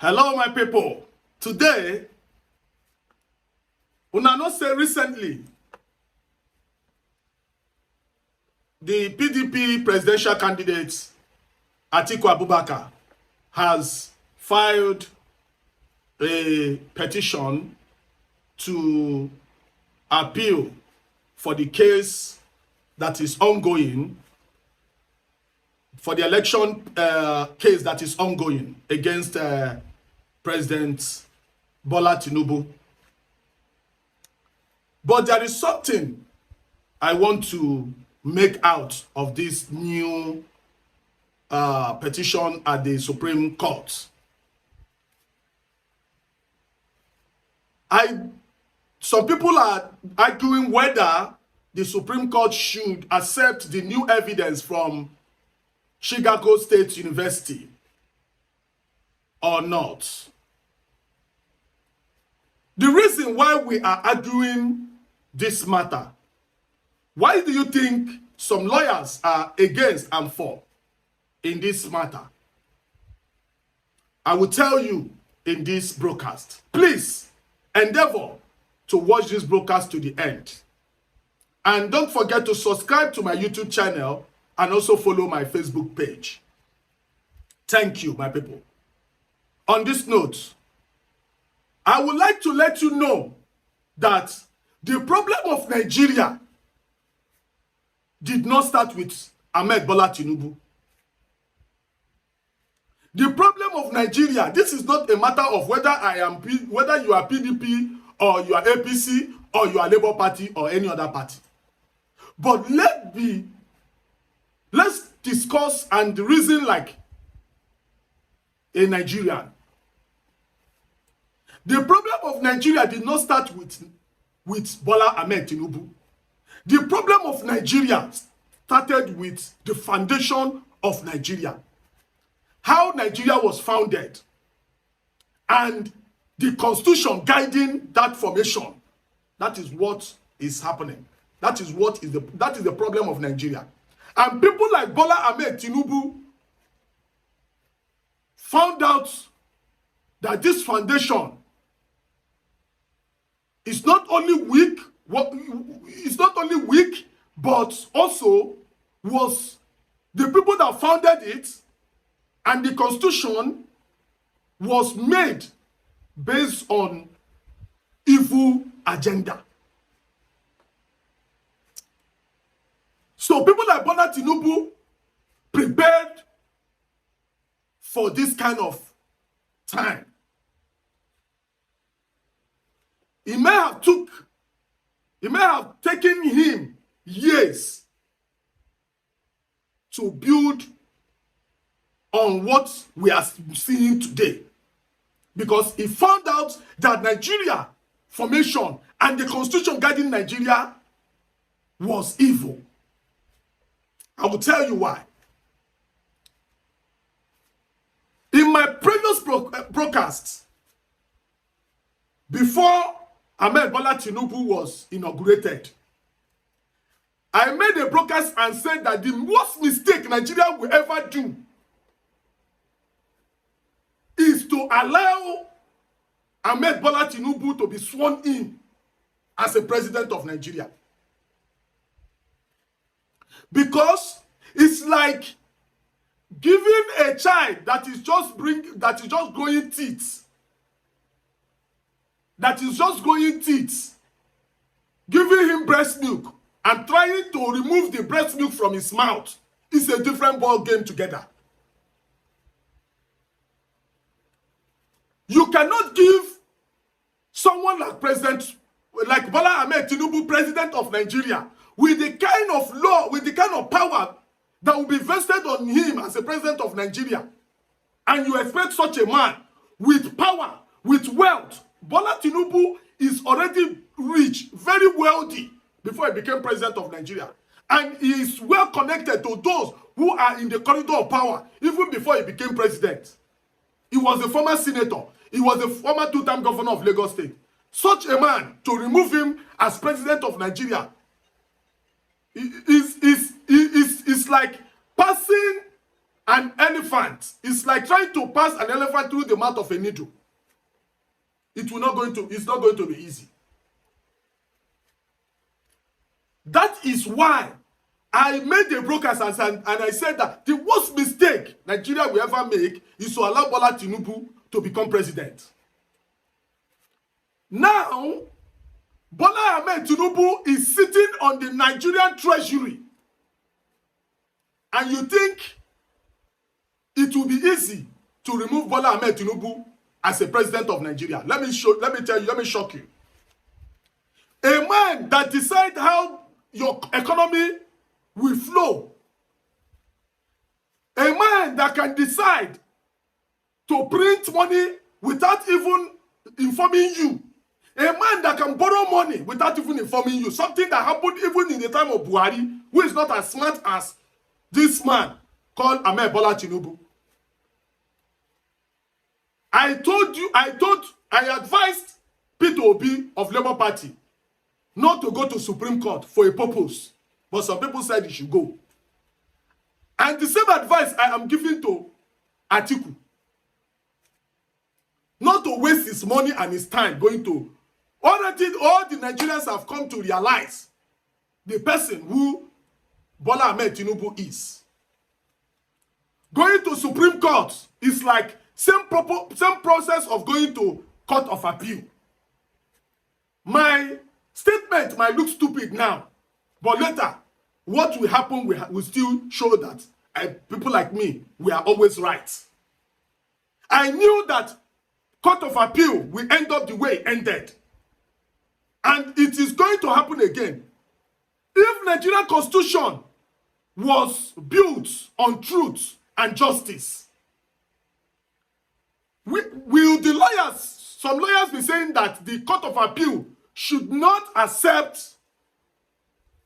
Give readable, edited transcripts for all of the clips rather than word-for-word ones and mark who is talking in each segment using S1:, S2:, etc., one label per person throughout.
S1: Hello, my people. Today, una know say recently, the PDP presidential candidate Atiku Abubakar has filed a petition to appeal for the case that is ongoing, for the election case that is ongoing against President Bola Tinubu. But there is something I want to make out of this new petition at the Supreme Court. Some people are arguing whether the Supreme Court should accept the new evidence from Chicago State University or not. The reason why we are arguing this matter, why do you think some lawyers are against and for in this matter? I will tell you in this broadcast. Please endeavor to watch this broadcast to the end. And don't forget to subscribe to my YouTube channel and also follow my Facebook page. Thank you, my people. On this note, I would like to let you know that the problem of Nigeria did not start with Ahmed Bola Tinubu. The problem of Nigeria, this is not a matter of whether you are PDP or you are APC or you are Labour Party or any other party. But let's discuss and reason like a Nigerian. The problem of Nigeria did not start with Bola Ahmed Tinubu. The problem of Nigeria started with the foundation of Nigeria. How Nigeria was founded and the constitution guiding that formation. That is what is happening. That is the problem of Nigeria. And people like Bola Ahmed Tinubu found out that this foundation is not only weak, but also was the people that founded it, and the constitution was made based on evil agenda. So people like Bola Tinubu prepared for this kind of time. It may have taken him years to build on what we are seeing today, because he found out that Nigeria formation and the constitution guiding Nigeria was evil. I will tell you why. In my previous broadcasts, before Ahmed Bola Tinubu was inaugurated, I made a broadcast and said that the worst mistake Nigeria will ever do is to allow Ahmed Bola Tinubu to be sworn in as a president of Nigeria. Because it's like giving a child that is just growing teeth, giving him breast milk and trying to remove the breast milk from his mouth is a different ball game together. You cannot give someone like Bola Ahmed Tinubu, president of Nigeria, with the kind of law, with the kind of power that will be vested on him as a president of Nigeria. And you expect such a man with power, with wealth. Bola Tinubu is already rich, very wealthy before he became president of Nigeria. And he is well connected to those who are in the corridor of power, even before he became president. He was a former senator. He was a former two-time governor of Lagos State. Such a man, to remove him as president of Nigeria is like passing an elephant. It's like trying to pass an elephant through the mouth of a needle. It's not going to be easy. That is why I made a broadcast and I said that the worst mistake Nigeria will ever make is to allow Bola Tinubu to become president. Now, Bola Ahmed Tinubu is sitting on the Nigerian treasury. And you think it will be easy to remove Bola Ahmed Tinubu as a president of Nigeria? Let me shock you. A man that decides how your economy will flow. A man that can decide to print money without even informing you. A man that can borrow money without even informing you. Something that happened even in the time of Buhari, who is not as smart as this man called Ahmed Bola Tinubu. I advised Peter Obi of Labour Party not to go to Supreme Court for a purpose. But some people said he should go. And the same advice I am giving to Atiku. Not to waste his money and his time going to. Already all the Nigerians have come to realize the person who Bola Ahmed Tinubu is. Going to Supreme Court is like same process of going to Court of Appeal. My statement might look stupid now, but later, what will happen will still show that people like me, we are always right. I knew that Court of Appeal will end up the way it ended. And it is going to happen again. If Nigerian Constitution was built on truth and justice, will the lawyers, some lawyers be saying that the Court of Appeal should not accept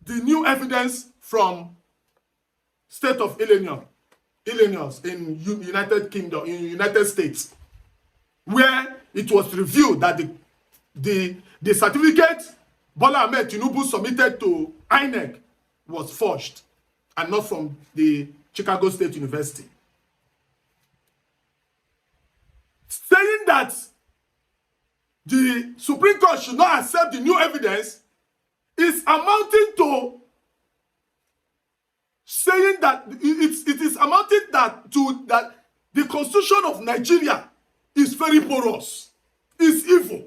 S1: the new evidence from state of Illinois in United Kingdom, in United States, where it was revealed that the certificate Bola Ahmed Tinubu submitted to INEC was forged and not from the Chicago State University. Saying that the Supreme Court should not accept the new evidence is amounting to saying that it is amounting that the Constitution of Nigeria is very porous, is evil.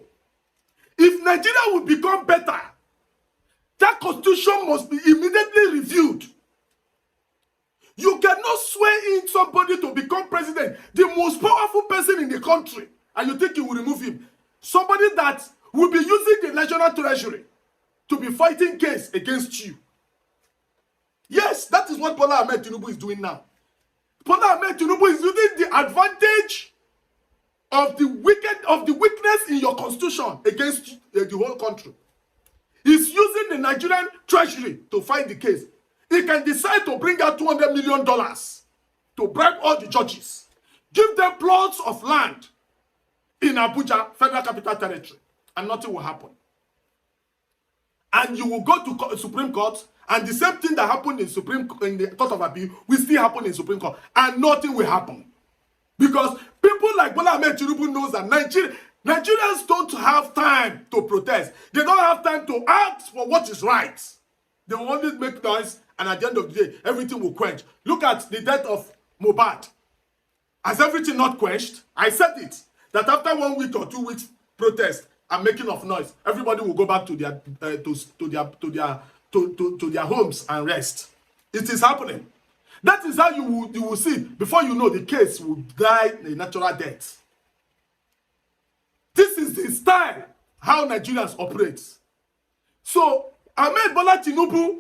S1: If Nigeria will become better, that Constitution must be immediately reviewed. You cannot swear in somebody to become president, the most powerful person in the country, and you think you will remove him. Somebody that will be using the National Treasury to be fighting case against you. Yes, that is what Bola Ahmed Tinubu is doing now. Bola Ahmed Tinubu is using the advantage of the weakness in your constitution against the whole country. He's using the Nigerian Treasury to fight the case. He can decide to bring out $200 million to bribe all the judges, give them plots of land in Abuja, Federal Capital Territory, and nothing will happen. And you will go to Supreme Court, and the same thing that happened in the Court of Appeal will still happen in Supreme Court, and nothing will happen. Because people like Bola Ahmed Tinubu knows that Nigerians don't have time to protest. They don't have time to ask for what is right. They will only make noise, and at the end of the day, everything will quench. Look at the death of Mohbad. Has everything not quenched? I said it, that after 1 week or 2 weeks protest and making of noise, everybody will go back to their homes and rest. It is happening. That is how you will see. Before you know, the case will die a natural death. This is the style how Nigerians operate. So Ahmed Bola Tinubu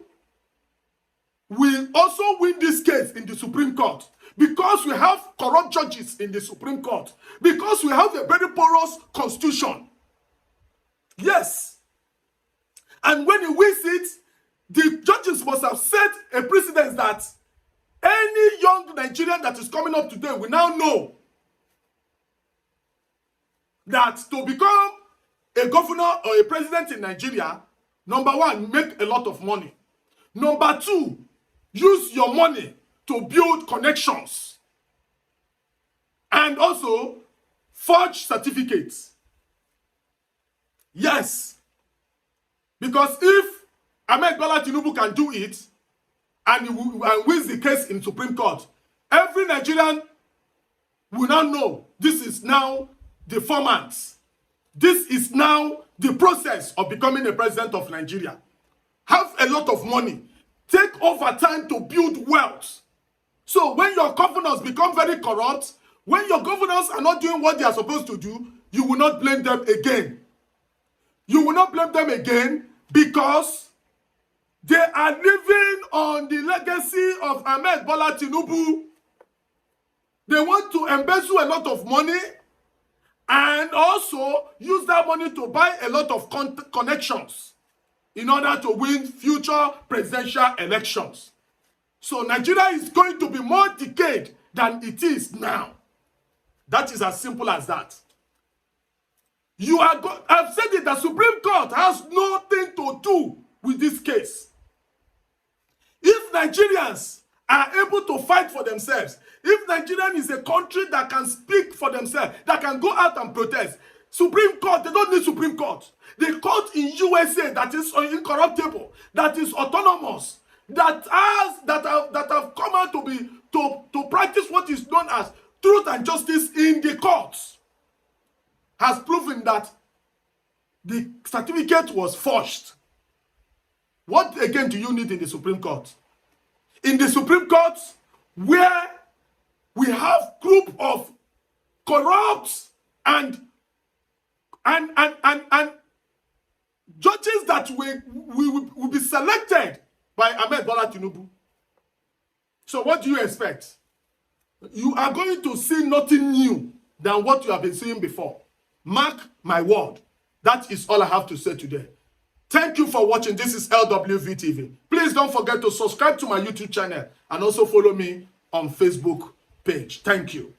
S1: will also win this case in the Supreme Court because we have corrupt judges in the Supreme Court, because we have a very porous constitution. Yes. And when he wins it, the judges must have set a precedent that any young Nigerian that is coming up today will now know that to become a governor or a president in Nigeria, number one, make a lot of money. Number two, use your money to build connections and also forge certificates. Yes. Because if Ahmed Bola Tinubu can do it and wins the case in Supreme Court, every Nigerian will now know this is now the format. This is now the process of becoming a president of Nigeria. Have a lot of money. Take over time to build wealth. So when your governors become very corrupt, when your governors are not doing what they are supposed to do, you will not blame them again. You will not blame them again because they are living on the legacy of Ahmed Bola Tinubu. They want to embezzle a lot of money and also use that money to buy a lot of connections in order to win future presidential elections. So Nigeria is going to be more decayed than it is now. That is as simple as that. I've said it, the Supreme Court has nothing to do with this case. If Nigerians are able to fight for themselves, if Nigeria is a country that can speak for themselves, that can go out and protest, Supreme Court, they don't need Supreme Court. The court in USA that is incorruptible, that is autonomous, that have come out to practice what is known as truth and justice in the courts, has proven that the certificate was forged. What again do you need in the Supreme Court? In the Supreme Court, where we have group of corrupt and judges that will be selected by Ahmed Bola Tinubu. So what do you expect? You are going to see nothing new than what you have been seeing before. Mark my word. That is all I have to say today. Thank you for watching. This is LWV TV. Please don't forget to subscribe to my YouTube channel and also follow me on Facebook page. Thank you.